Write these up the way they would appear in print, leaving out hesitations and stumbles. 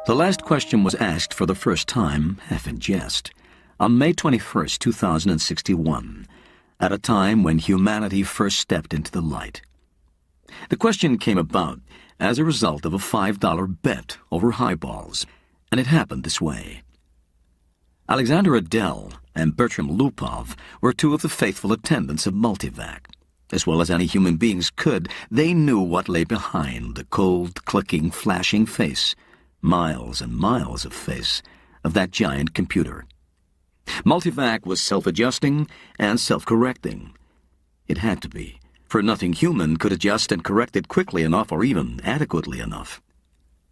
The last question was asked for the first time, half in jest, on May 21st, 2061, at a time when humanity first stepped into the light. The question came about as a result of a $5 bet over highballs, and it happened this way. Alexander Adel and Bertram Lupov were two of the faithful attendants of Multivac. As well as any human beings could, they knew what lay behind the cold, clicking, flashing face, miles and miles of face, of that giant computer. Multivac was self-adjusting and self-correcting. It had to be, for nothing human could adjust and correct it quickly enough or even adequately enough.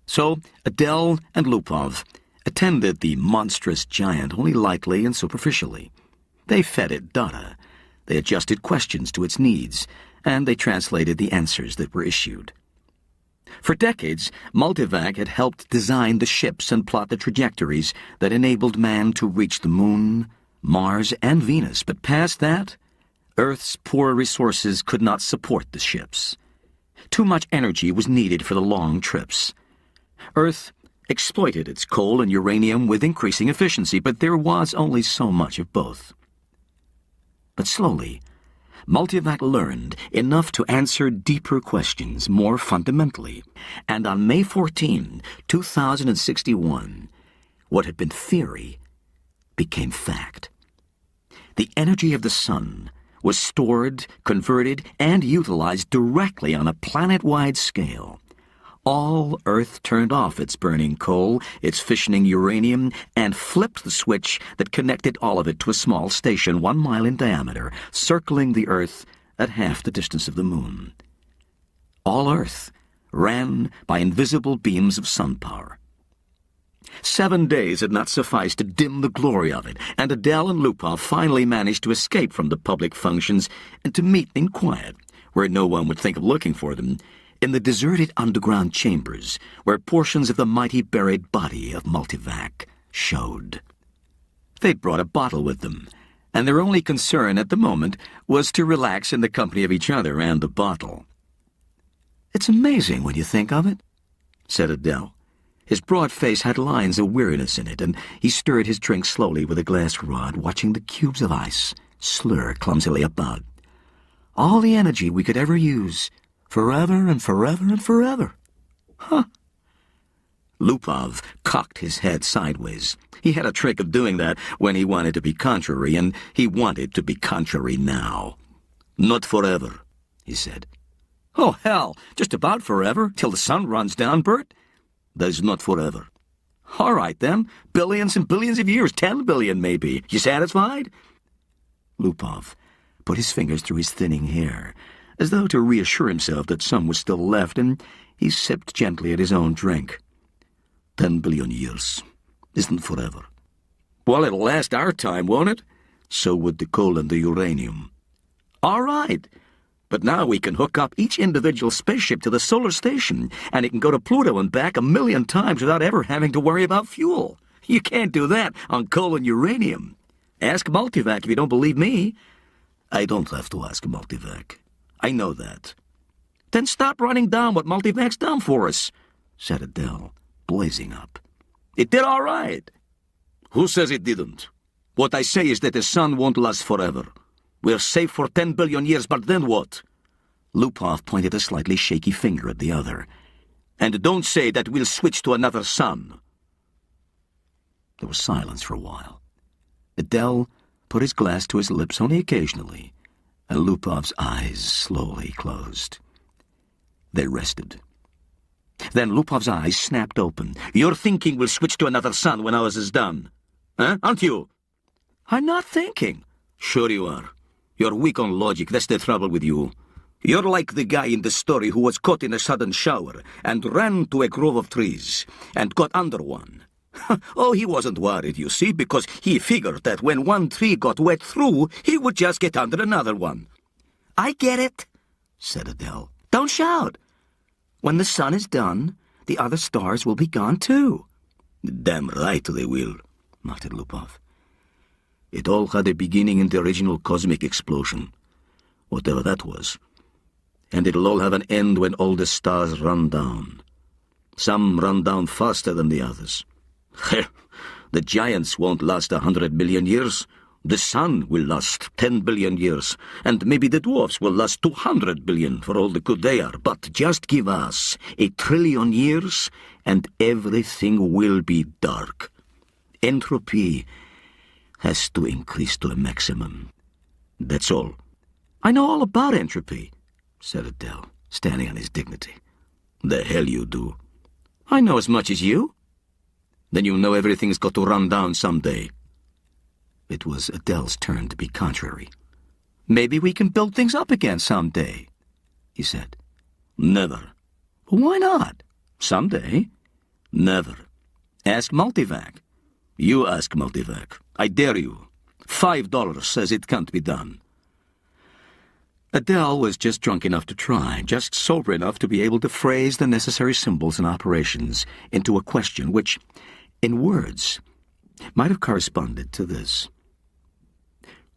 So Adel and Lupov attended the monstrous giant only lightly and superficially. They fed it data, they adjusted questions to its needs, and they translated the answers that were issued. For decades, Multivac had helped design the ships and plot the trajectories that enabled man to reach the Moon, Mars, and Venus, but past that, Earth's poor resources could not support the ships. Too much energy was needed for the long trips. Earth exploited its coal and uranium with increasing efficiency, but there was only so much of both. But slowly, Multivac learned enough to answer deeper questions more fundamentally, and on May 14, 2061, what had been theory became fact. The energy of the sun was stored, converted, and utilized directly on a planet-wide scale. All Earth turned off its burning coal, its fissioning uranium, and flipped the switch that connected all of it to a small station 1 mile in diameter, circling the Earth at half the distance of the Moon. All Earth ran by invisible beams of sun power. 7 days had not sufficed to dim the glory of it, and Adel and Lupov finally managed to escape from the public functions and to meet in quiet, where no one would think of looking for them, in the deserted underground chambers where portions of the mighty buried body of Multivac showed. They'd brought a bottle with them, and their only concern at the moment was to relax in the company of each other and the bottle. "It's amazing when you think of it," said Adel. His broad face had lines of weariness in it, and he stirred his drink slowly with a glass rod, watching the cubes of ice slur clumsily about. "All the energy we could ever use, forever and forever and forever. Huh." Lupov cocked his head sideways. He had a trick of doing that when he wanted to be contrary, and he wanted to be contrary now. "Not forever," he said. "Oh, hell, just about forever, till the sun runs down, Bert." "That's not forever." "All right, then. Billions and billions of years, 10 billion maybe. You satisfied?" Lupov put his fingers through his thinning hair, as though to reassure himself that some was still left, and he sipped gently at his own drink. 10 billion years isn't forever." "Well, it'll last our time, won't it?" "So would the coal and the uranium." "All right. But now we can hook up each individual spaceship to the solar station, and it can go to Pluto and back 1,000,000 times without ever having to worry about fuel. You can't do that on coal and uranium. Ask Multivac if you don't believe me." "I don't have to ask Multivac. I know that." "Then stop running down what Multivac's done for us," said Adel, blazing up. "It did all right." "Who says it didn't? What I say is that the sun won't last forever. We're safe for 10 billion years, but then what?" Lupov pointed a slightly shaky finger at the other. "And don't say that we'll switch to another sun." There was silence for a while. Adel put his glass to his lips only occasionally, and Lupov's eyes slowly closed. They rested. Then Lupov's eyes snapped open. "You're thinking we'll switch to another sun when ours is done? Huh? Aren't you?" "I'm not thinking." "Sure you are. You're weak on logic, that's the trouble with you. You're like the guy in the story who was caught in a sudden shower and ran to a grove of trees and got under one. Oh, he wasn't worried, you see, because he figured that when one tree got wet through, he would just get under another one." "I get it," said Adele. "Don't shout. When the sun is done, the other stars will be gone too." "Damn right they will," muttered Lupov. "It all had a beginning in the original cosmic explosion, whatever that was. And it'll all have an end when all the stars run down. Some run down faster than the others. The giants won't last 100 billion years. The sun will last 10 billion years, and maybe the dwarfs will last 200 billion for all the good they are. But just give us 1 trillion years, and everything will be dark. Entropy has to increase to a maximum. That's all. I know all about entropy, said Adele, standing on his dignity. The hell you do. I know as much as you. Then you know everything's got to run down someday. It was Adele's turn to be contrary. Maybe we can build things up again someday, he said. Never. Why not? Someday. Never. Ask Multivac. You ask Multivac. I dare you. $5 says it can't be done. Adele was just drunk enough to try, just sober enough to be able to phrase the necessary symbols and operations into a question which, in words, might have corresponded to this.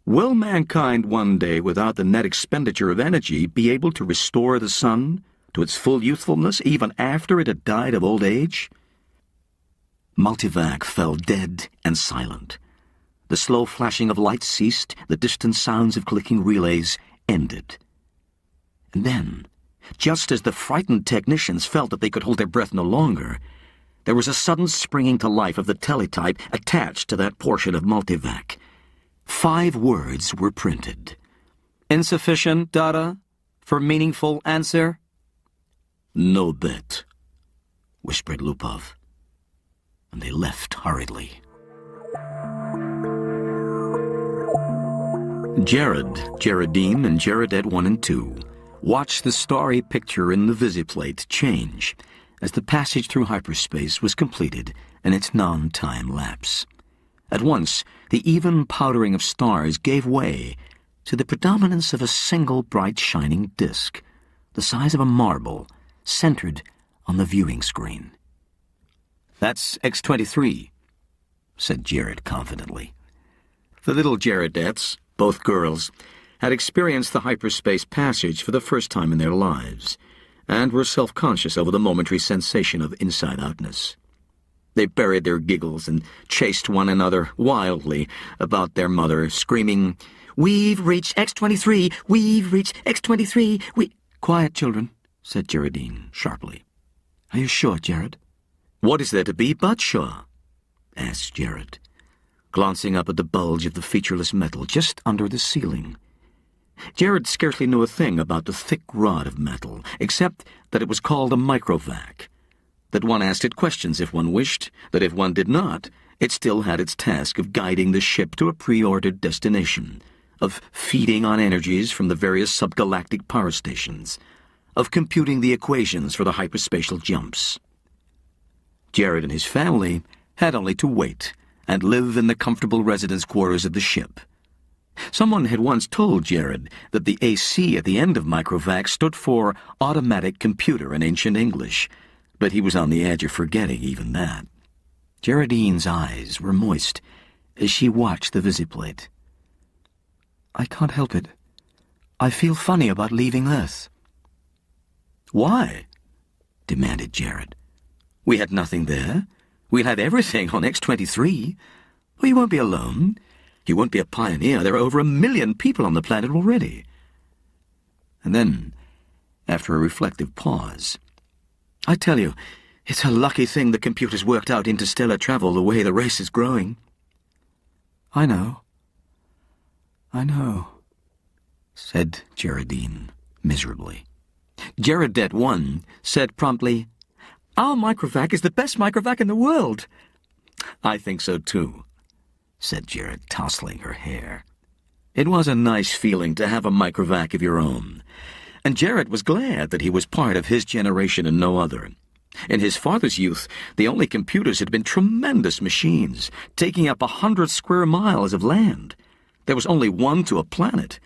Will mankind one day, without the net expenditure of energy, be able to restore the sun to its full youthfulness even after it had died of old age? Multivac fell dead and silent. The slow flashing of lights ceased, the distant sounds of clicking relays ended. And then, just as the frightened technicians felt that they could hold their breath no longer, there was a sudden springing to life of the teletype attached to that portion of Multivac. 5 words were printed. Insufficient data for meaningful answer? No bet, whispered Lupov. And they left hurriedly. Jared, Geraldine, and Jaredette 1 and 2 watched the starry picture in the visiplate change as the passage through hyperspace was completed in its non-time lapse. At once, the even powdering of stars gave way to the predominance of a single bright shining disk, the size of a marble, centered on the viewing screen. That's X-23, said Jared confidently. The little Jaredettes, both girls, had experienced the hyperspace passage for the first time in their lives, and were self-conscious over the momentary sensation of inside-outness. They buried their giggles and chased one another wildly about their mother, screaming, "We've reached X-23! We've reached X-23! Quiet, children, said Geraldine sharply. Are you sure, Jared? What is there to be but sure? Asked Jared, glancing up at the bulge of the featureless metal just under the ceiling. Jared scarcely knew a thing about the thick rod of metal, except that it was called a microvac, that one asked it questions if one wished, that if one did not, it still had its task of guiding the ship to a pre-ordered destination, of feeding on energies from the various subgalactic power stations, of computing the equations for the hyperspatial jumps. Jared and his family had only to wait and live in the comfortable residence quarters of the ship. Someone had once told Jared that the AC at the end of microvac stood for automatic computer in ancient English, but he was on the edge of forgetting even that. Geraldine's eyes were moist as she watched the visiplate. I can't help it. I feel funny about leaving Earth. Why? Demanded Jared. We had nothing there. We'll have everything on X-23. Well, you won't be alone. You won't be a pioneer. There are over 1 million people on the planet already. And then, after a reflective pause, I tell you, it's a lucky thing the computers worked out interstellar travel the way the race is growing. I know, said Geraldine miserably. Jaredette 1 said promptly, Our microvac is the best microvac in the world. I think so too, said Jared, tousling her hair. It was a nice feeling to have a microvac of your own, and Jared was glad that he was part of his generation and no other. In his father's youth, the only computers had been tremendous machines, taking up 100 square miles of land. There was only one to a planet.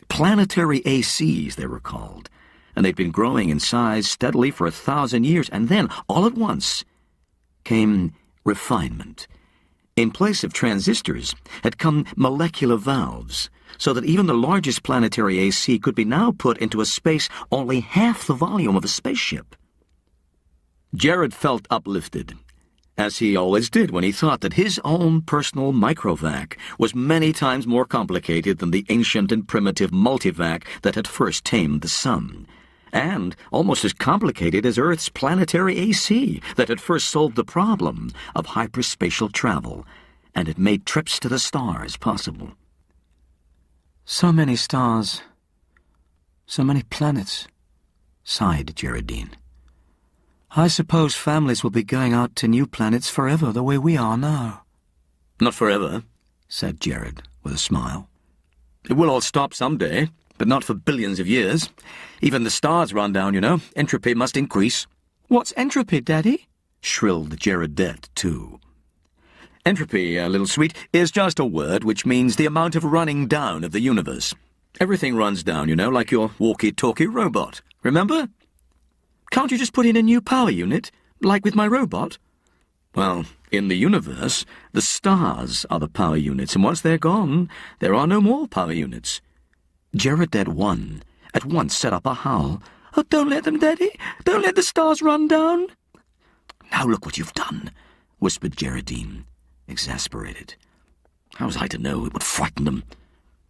Planetary ACs, they were called, and they'd been growing in size steadily for 1,000 years, and then, all at once, came refinement. In place of transistors had come molecular valves, so that even the largest planetary AC could be now put into a space only half the volume of a spaceship. Jared felt uplifted, as he always did when he thought that his own personal microvac was many times more complicated than the ancient and primitive multivac that had first tamed the sun, and almost as complicated as Earth's planetary AC that had first solved the problem of hyperspatial travel, and had made trips to the stars possible. So many stars, so many planets, sighed Geraldine. I suppose families will be going out to new planets forever the way we are now. Not forever, said Jared with a smile. It will all stop someday, but not for billions of years. Even the stars run down, you know. Entropy must increase. What's entropy, Daddy? Shrilled Geraldette, too. Entropy, little sweet, is just a word which means the amount of running down of the universe. Everything runs down, you know, like your walkie-talkie robot. Remember? Can't you just put in a new power unit, like with my robot? Well, in the universe, the stars are the power units, and once they're gone, there are no more power units. Geraldette 1 at once set up a howl. Oh, don't let them, Daddy. Don't let the stars run down. Now look what you've done, whispered Geraldine, exasperated. How was I to know it would frighten them?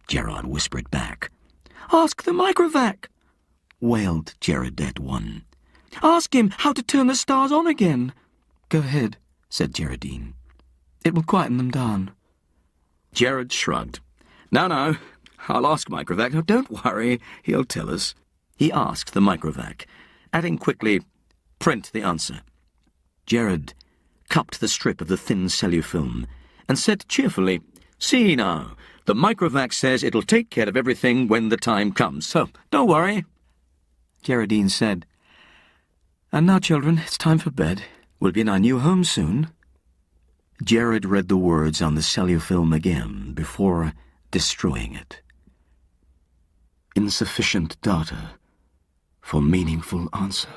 Gerard whispered back. Ask the microvac, wailed Geraldette 1. Ask him how to turn the stars on again. Go ahead, said Geraldine. It will quieten them down. Jared shrugged. No, I'll ask Microvac. No, don't worry, he'll tell us. He asked the Microvac, adding quickly, print the answer. Jared cupped the strip of the thin cellufilm and said cheerfully, See now, the Microvac says it'll take care of everything when the time comes, so don't worry. Geraldine said, And now, children, it's time for bed. We'll be in our new home soon. Jared read the words on the cellufilm again before destroying it. Insufficient data for meaningful answer.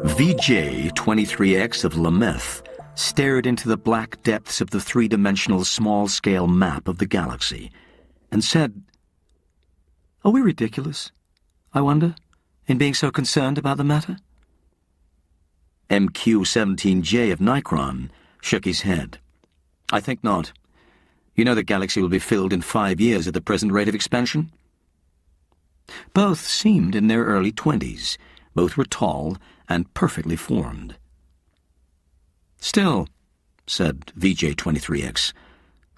VJ-23X of Lameth stared into the black depths of the three-dimensional small-scale map of the galaxy and said, Are we ridiculous, I wonder, in being so concerned about the matter? MQ-17J of Nikron shook his head. I think not. You know the galaxy will be filled in 5 years at the present rate of expansion. Both seemed in their early 20s. Both were tall and perfectly formed. Still, said VJ-23X,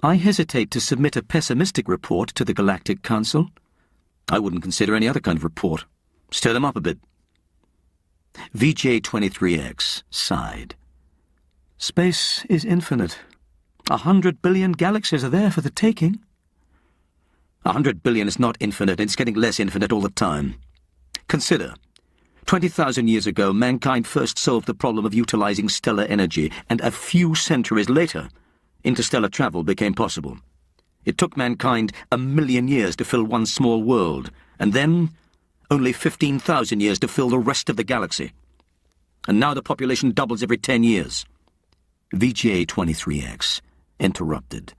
I hesitate to submit a pessimistic report to the Galactic Council. I wouldn't consider any other kind of report. Stir them up a bit. VJ-23X sighed. Space is infinite. 100 billion galaxies are there for the taking. 100 billion is not infinite, it's getting less infinite all the time. Consider, 20,000 years ago, mankind first solved the problem of utilizing stellar energy, and a few centuries later, interstellar travel became possible. It took mankind 1,000,000 years to fill one small world, and then only 15,000 years to fill the rest of the galaxy. And now the population doubles every 10 years. VJ-23X interrupted.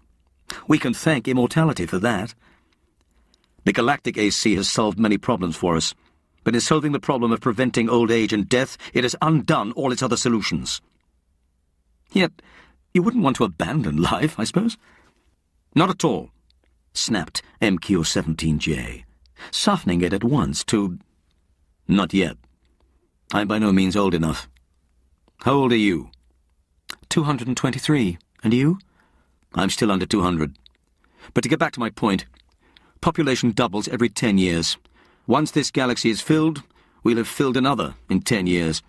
We can thank immortality for that. The galactic AC has solved many problems for us, but in solving the problem of preventing old age and death, it has undone all its other solutions. Yet, you wouldn't want to abandon life, I suppose? Not at all, snapped MQ-17J, softening it at once to, Not yet. I'm by no means old enough. How old are you? 223. And you? I'm still under 200. But to get back to my point, population doubles every 10 years. Once this galaxy is filled, we'll have filled another in 10 years.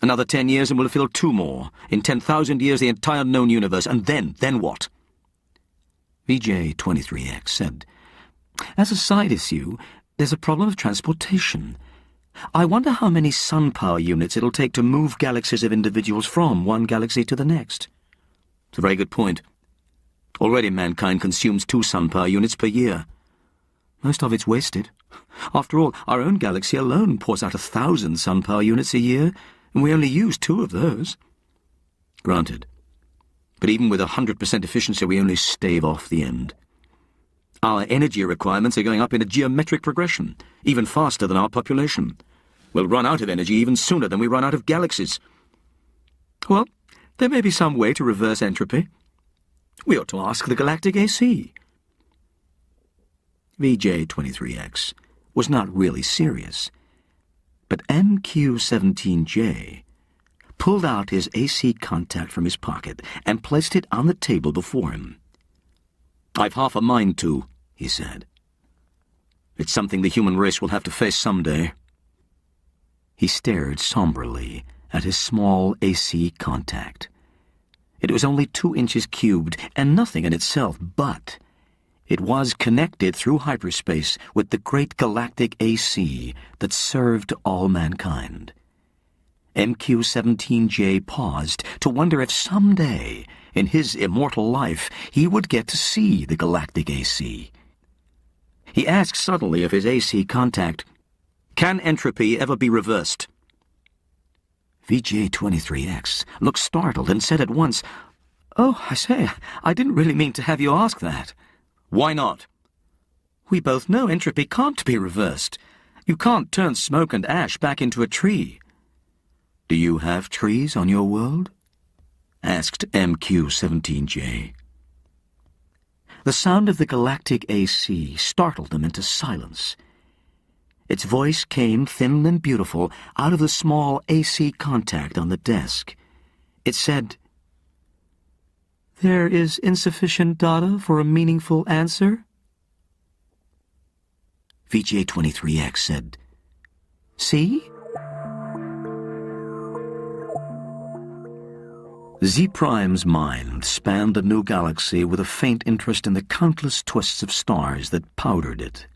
Another 10 years and we'll have filled 2 more. In 10,000 years, the entire known universe. And then what? VJ-23X said, As a side issue, there's a problem of transportation. I wonder how many sun power units it'll take to move galaxies of individuals from one galaxy to the next. It's a very good point. Already mankind consumes 2 sun power units per year. Most of it's wasted. After all, our own galaxy alone pours out 1,000 sun power units a year, and we only use 2 of those. Granted. But even with 100% efficiency, we only stave off the end. Our energy requirements are going up in a geometric progression, even faster than our population. We'll run out of energy even sooner than we run out of galaxies. Well, there may be some way to reverse entropy. We ought to ask the galactic AC. VJ-23X was not really serious, but MQ-17J pulled out his AC contact from his pocket and placed it on the table before him. "I've half a mind to," he said. "It's something the human race will have to face someday." He stared somberly at his small AC contact. It was only 2 inches cubed and nothing in itself, but it was connected through hyperspace with the great galactic AC that served all mankind. MQ-17J paused to wonder if someday, in his immortal life, he would get to see the galactic AC. He asked suddenly of his AC contact, "Can entropy ever be reversed?" VJ-23X looked startled and said at once, "Oh, I say, I didn't really mean to have you ask that." "Why not?" "We both know entropy can't be reversed. You can't turn smoke and ash back into a tree." "Do you have trees on your world?" asked MQ-17J. The sound of the galactic AC startled them into silence. Its voice came thin and beautiful out of the small AC contact on the desk. It said, "There is insufficient data for a meaningful answer?" VJ-23X said, "See?" Z-Prime's mind spanned a new galaxy with a faint interest in the countless twists of stars that powdered it.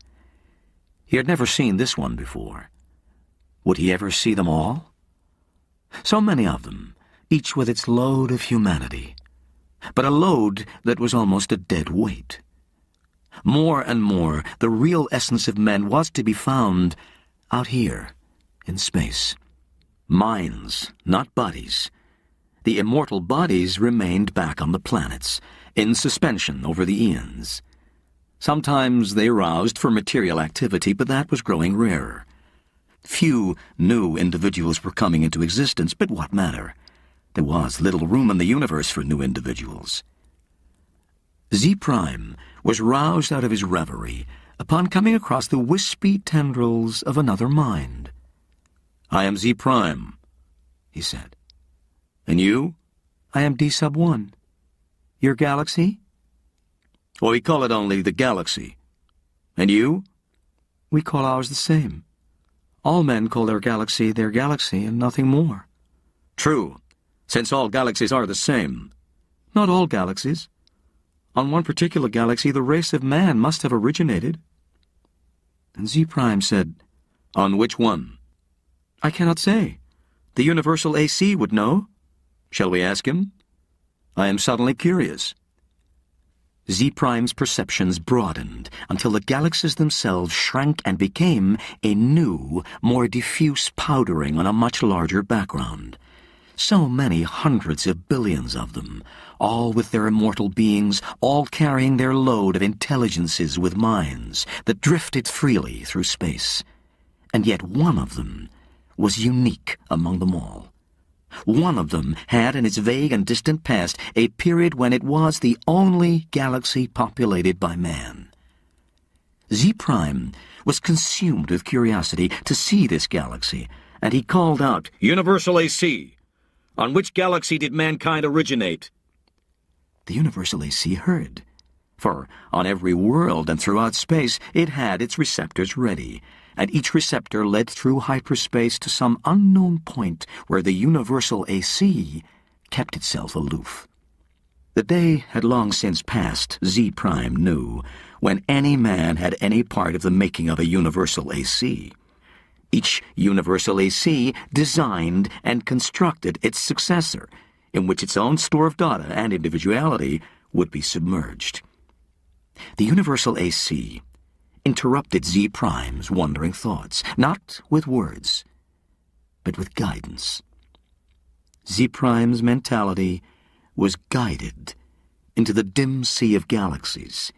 He had never seen this one before. Would he ever see them all? So many of them, each with its load of humanity, but a load that was almost a dead weight. More and more, the real essence of men was to be found out here, in space. Minds, not bodies. The immortal bodies remained back on the planets, in suspension over the eons. Sometimes they roused for material activity, but that was growing rarer. Few new individuals were coming into existence, but what matter? There was little room in the universe for new individuals. Z-Prime was roused out of his reverie upon coming across the wispy tendrils of another mind. "I am Z-Prime," he said. "And you?" "I am D-1. Your galaxy?" "Well, we call it only the galaxy. And you?" "We call ours the same. All men call their galaxy and nothing more." "True, since all galaxies are the same." "Not all galaxies. On one particular galaxy, the race of man must have originated." And Z-Prime said, "On which one?" "I cannot say. The universal AC would know." "Shall we ask him?" "I am suddenly curious." Z-Prime's perceptions broadened until the galaxies themselves shrank and became a new, more diffuse powdering on a much larger background. So many hundreds of billions of them, all with their immortal beings, all carrying their load of intelligences with minds that drifted freely through space. And yet one of them was unique among them all. One of them had in its vague and distant past a period when it was the only galaxy populated by man. Z-Prime was consumed with curiosity to see this galaxy, and he called out, "Universal AC! On which galaxy did mankind originate?" The Universal AC heard, for on every world and throughout space it had its receptors ready, and each receptor led through hyperspace to some unknown point where the Universal AC kept itself aloof. The day had long since passed, Z-Prime knew, when any man had any part of the making of a Universal AC. Each Universal AC designed and constructed its successor, in which its own store of data and individuality would be submerged. The Universal AC interrupted Z-Prime's wandering thoughts, not with words, but with guidance. Z-Prime's mentality was guided into the dim sea of galaxies,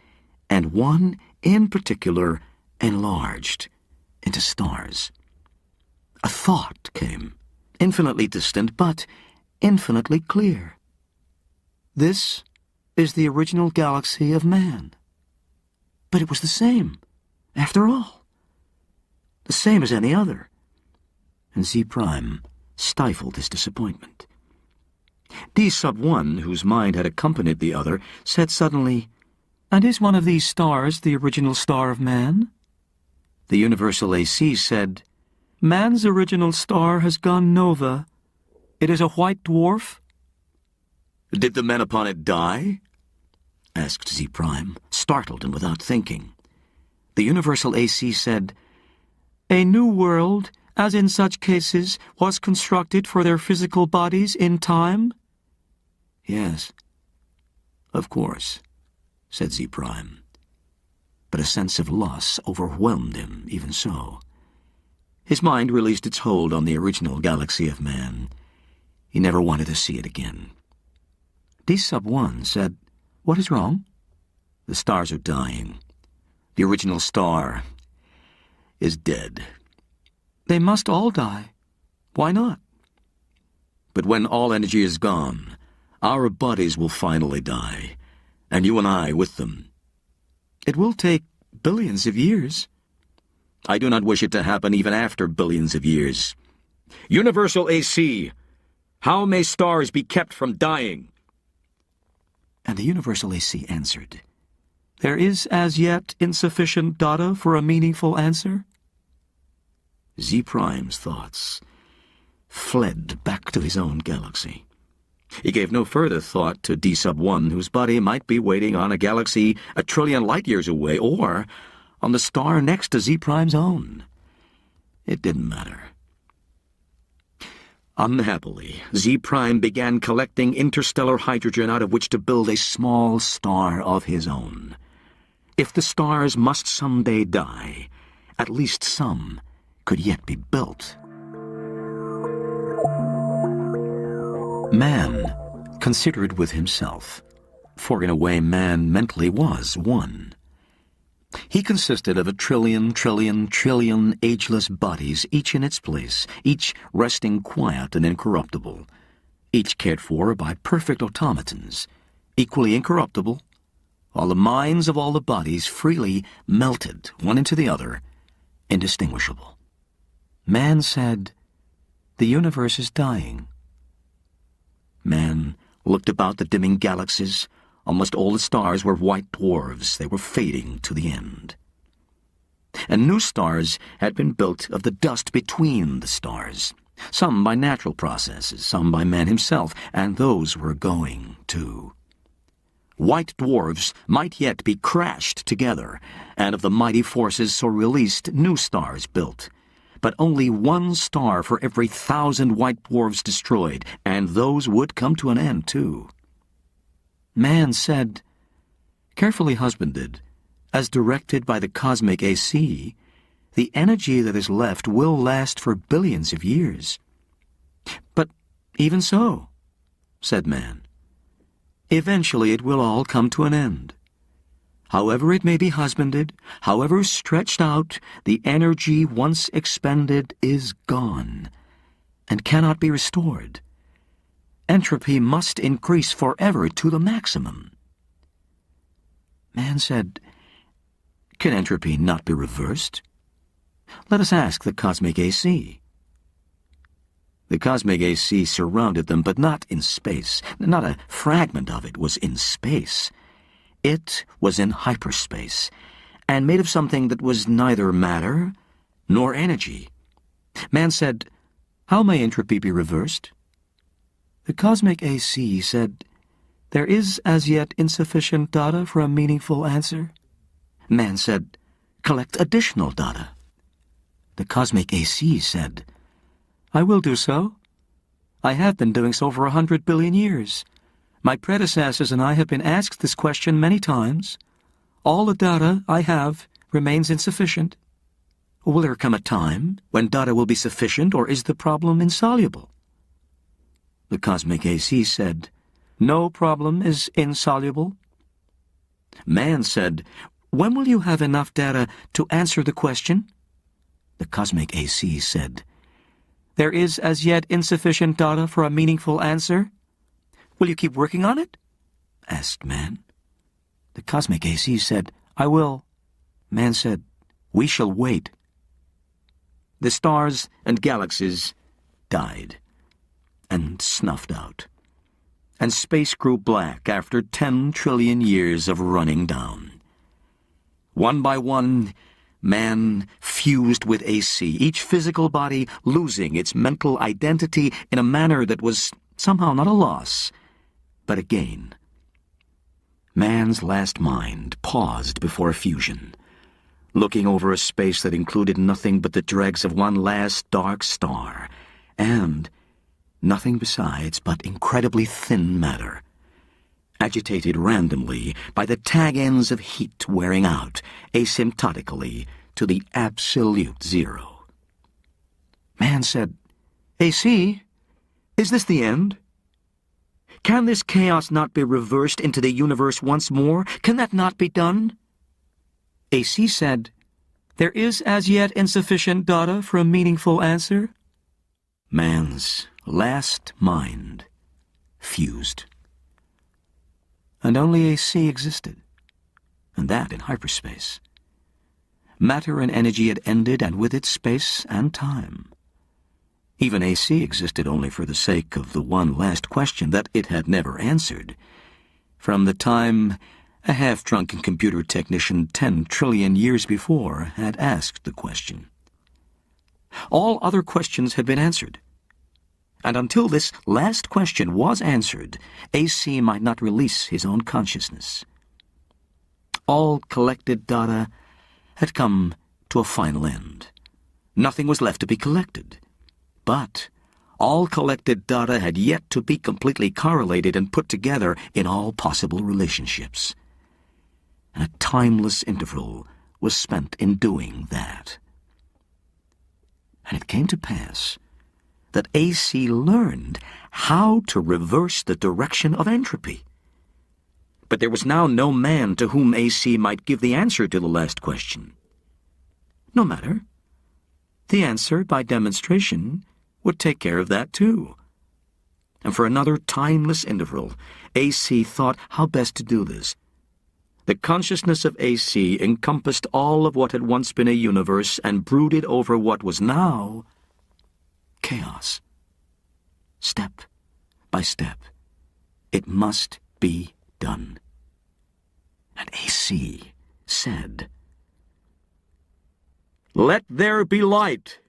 and one in particular enlarged into stars. A thought came, infinitely distant, but infinitely clear. This is the original galaxy of man. But it was the same, after all. The same as any other. And Z Prime stifled his disappointment. D sub 1, whose mind had accompanied the other, said suddenly, "And is one of these stars the original star of man?" The Universal AC said, "Man's original star has gone nova. It is a white dwarf." "Did the men upon it die?" asked Z Prime, startled and without thinking. The Universal AC said, "A new world, as in such cases, was constructed for their physical bodies in time?" "Yes, of course," said Z Prime. But a sense of loss overwhelmed him even so. His mind released its hold on the original galaxy of man. He never wanted to see it again. D sub 1 said, "What is wrong?" "The stars are dying. The original star is dead." "They must all die. Why not?" "But when all energy is gone, our bodies will finally die, and you and I with them." "It will take billions of years." "I do not wish it to happen even after billions of years. Universal AC, how may stars be kept from dying?" And the Universal AC answered, "There is as yet insufficient data for a meaningful answer." Z Prime's thoughts fled back to his own galaxy. He gave no further thought to D sub 1, whose body might be waiting on a galaxy 1,000,000,000,000 light-years away, or on the star next to Z Prime's own. It didn't matter. Unhappily, Z Prime began collecting interstellar hydrogen out of which to build a small star of his own. If the stars must someday die, at least some could yet be built. Man considered with himself, for in a way man mentally was one. He consisted of 1,000,000,000,000,000,000,000,000 ageless bodies, each in its place, each resting quiet and incorruptible, each cared for by perfect automatons, equally incorruptible, while the minds of all the bodies freely melted one into the other, indistinguishable. Man said, "The universe is dying." Man looked about the dimming galaxies. Almost all the stars were white dwarfs. They were fading to the end. And new stars had been built of the dust between the stars, some by natural processes, some by man himself, and those were going, too. White dwarfs might yet be crashed together, and of the mighty forces so released, new stars built. But only one star for every 1,000 white dwarfs destroyed, and those would come to an end, too. Man said, "Carefully husbanded, as directed by the cosmic AC, the energy that is left will last for billions of years." "But even so," said man, "eventually it will all come to an end. However it may be husbanded, however stretched out, the energy once expended is gone, and cannot be restored. Entropy must increase forever to the maximum." Man said, "Can entropy not be reversed? Let us ask the cosmic AC." The cosmic AC surrounded them, but not in space. Not a fragment of it was in space. It was in hyperspace, and made of something that was neither matter nor energy. Man said, "How may entropy be reversed?" The cosmic AC said, "There is as yet insufficient data for a meaningful answer." Man said, "Collect additional data." The cosmic AC said, "I will do so. I have been doing so for 100 billion years. My predecessors and I have been asked this question many times. All the data I have remains insufficient. Will there come a time when data will be sufficient, or is the problem insoluble?" The cosmic AC said, "No problem is insoluble." Man said, When will you have enough data to answer the question? The cosmic AC said, There is as yet insufficient data for a meaningful answer. Will you keep working on it? Asked Man. The cosmic AC said, I will. Man said, We shall wait. The stars and galaxies died and snuffed out, and space grew black after 10 trillion years of running down. One by one, man fused with AC, each physical body losing its mental identity in a manner that was somehow not a loss, but a gain. Man's last mind paused before fusion, looking over a space that included nothing but the dregs of one last dark star, and nothing besides but incredibly thin matter, agitated randomly by the tag ends of heat wearing out asymptotically to the absolute zero. Man said, AC, is this the end? Can this chaos not be reversed into the universe once more? Can that not be done? AC said, There is as yet insufficient data for a meaningful answer. Man's last mind fused. And only AC existed, and that in hyperspace. Matter and energy had ended, and with it space and time. Even AC existed only for the sake of the one last question that it had never answered, from the time a half-drunken computer technician 10 trillion years before had asked the question. All other questions had been answered, and until this last question was answered, AC might not release his own consciousness. All collected data had come to a final end. Nothing was left to be collected. But all collected data had yet to be completely correlated and put together in all possible relationships. And a timeless interval was spent in doing that. And it came to pass that AC learned how to reverse the direction of entropy. But there was now no man to whom AC might give the answer to the last question. No matter. The answer, by demonstration, would take care of that too. And for another timeless interval, AC thought how best to do this. The consciousness of AC encompassed all of what had once been a universe and brooded over what was now chaos. Step by step, it must be done. And AC said, Let there be light.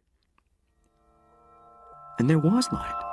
And there was light.